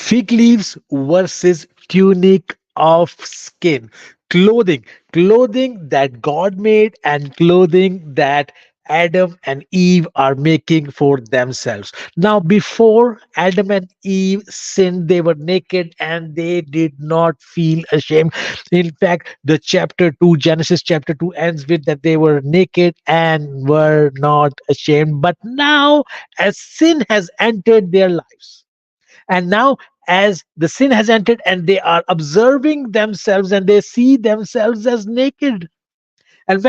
Fig leaves versus tunic of skin. Clothing that God made and clothing that Adam and Eve are making for themselves. Now, before Adam and Eve sinned, they were naked and they did not feel ashamed. In fact, the chapter 2, Genesis chapter 2, ends with that they were naked and were not ashamed. But now, as sin has entered their lives, and now, as the sin has entered and they are observing themselves and they see themselves as naked. And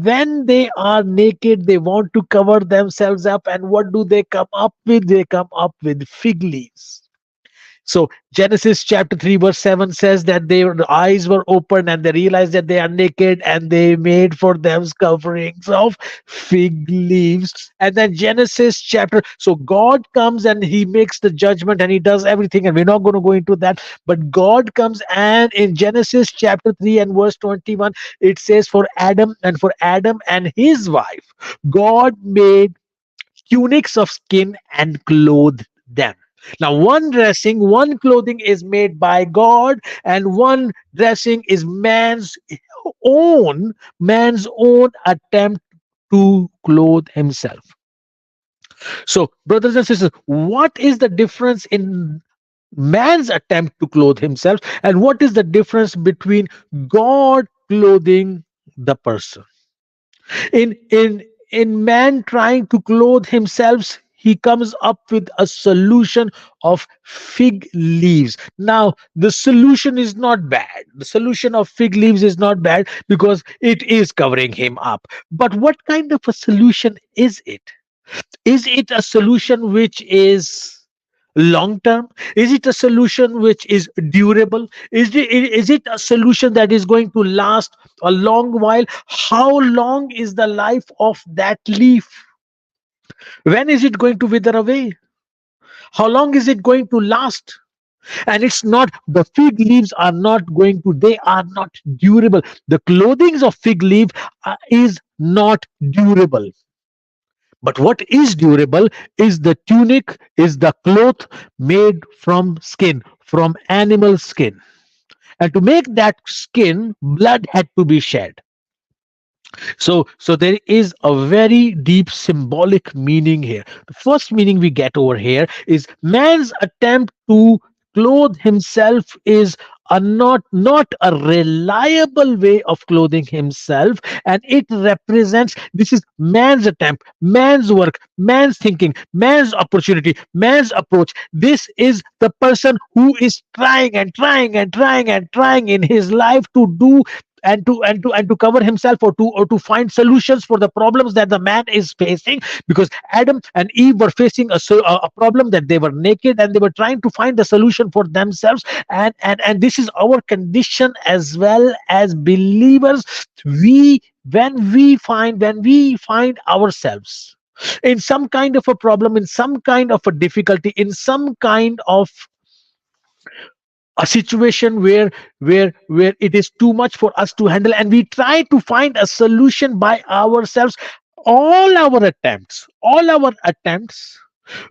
when they are naked, they want to cover themselves up. And what do they come up with? They come up with fig leaves. So Genesis chapter 3 verse 7 says that their eyes were opened and they realized that they are naked and they made for them coverings of fig leaves. And then Genesis chapter, so God comes and he makes the judgment and he does everything, and we're not going to go into that. But God comes, and in Genesis chapter 3 and verse 21, it says, for Adam and his wife, God made tunics of skin and clothed them. Now, one dressing, one clothing is made by God, and one dressing is man's own attempt to clothe himself. So, brothers and sisters, what is the difference in man's attempt to clothe himself, and what is the difference between God clothing the person? In man trying to clothe himself, he comes up with a solution of fig leaves. Now, the solution is not bad. The solution of fig leaves is not bad because it is covering him up. But what kind of a solution is it? Is it a solution which is long term? Is it a solution which is durable? Is it a solution that is going to last a long while? How long is the life of that leaf? When is it going to wither away? How long is it going to last? And it's not, the fig leaves are not going to, they are not durable. The clothings of fig leaf is not durable. But what is durable is the tunic, is the cloth made from skin, from animal skin. And to make that skin, blood had to be shed. So there is a very deep symbolic meaning here. The first meaning we get over here is man's attempt to clothe himself is not a reliable way of clothing himself, and it represents, this is man's attempt, man's work, man's thinking, man's opportunity, man's approach. This is the person who is trying and trying and trying and trying in his life to do and to cover himself, or to find solutions for the problems that the man is facing, because Adam and Eve were facing a problem, that they were naked and they were trying to find the solution for themselves. And this is our condition as well as believers. We when we find ourselves in some kind of a problem, in some kind of a difficulty, in some kind of a situation where it is too much for us to handle, and we try to find a solution by ourselves, all our attempts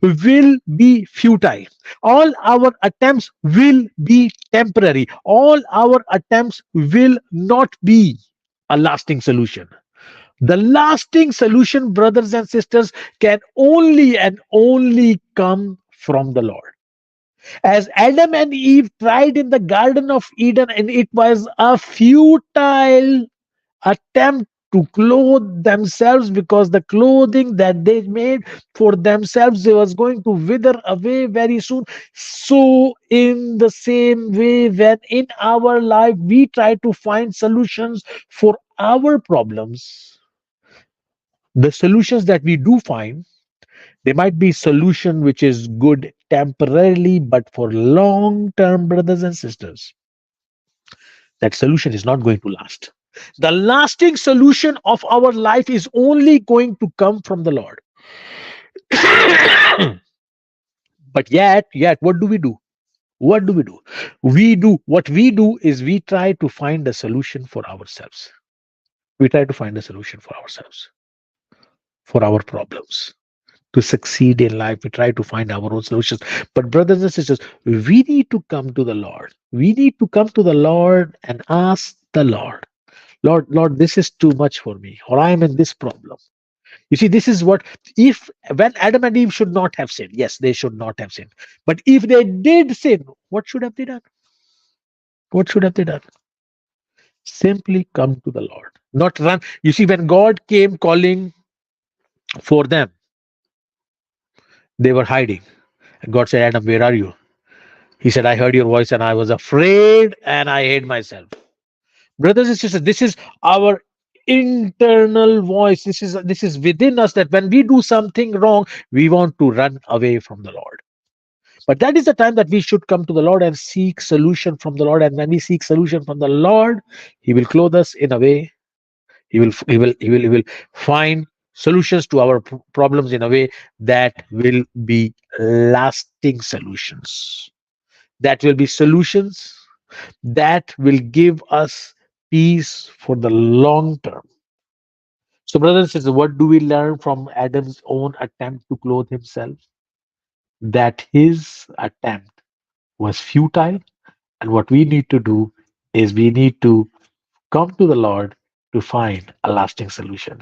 will be futile. All our attempts will be temporary. All our attempts will not be a lasting solution. The lasting solution, brothers and sisters, can only and only come from the Lord. As Adam and Eve tried in the Garden of Eden, and it was a futile attempt to clothe themselves, because the clothing that they made for themselves, they was going to wither away very soon. So in the same way, when in our life we try to find solutions for our problems, the solutions that we do find, there might be solution which is good temporarily, but for long term, brothers and sisters, that solution is not going to last. The lasting solution of our life is only going to come from the Lord. But yet, what do we do? What do we do? What we do is we try to find a solution for ourselves. We try to find a solution for ourselves, for our problems. to succeed in life. We try to find our own solutions. But, brothers and sisters, we need to come to the Lord. We need to come to the Lord and ask the Lord, Lord, this is too much for me, or I am in this problem. You see, this is what, if when Adam and Eve should not have sinned, yes, they should not have sinned. But if they did sin, what should have they done? What should have they done? Simply come to the Lord, not run. You see, when God came calling for them, they were hiding. And God said, Adam, where are you? He said, I heard your voice and I was afraid and I hid myself. Brothers and sisters, this is our internal voice. This is within us, that when we do something wrong, we want to run away from the Lord. But that is the time that we should come to the Lord and seek solution from the Lord. And when we seek solution from the Lord, He will clothe us in a way. He will find solutions to our problems in a way that will be lasting solutions. That will be solutions that will give us peace for the long term. So, brothers and sisters, what do we learn from Adam's own attempt to clothe himself? That his attempt was futile, and what we need to do is we need to come to the Lord to find a lasting solution.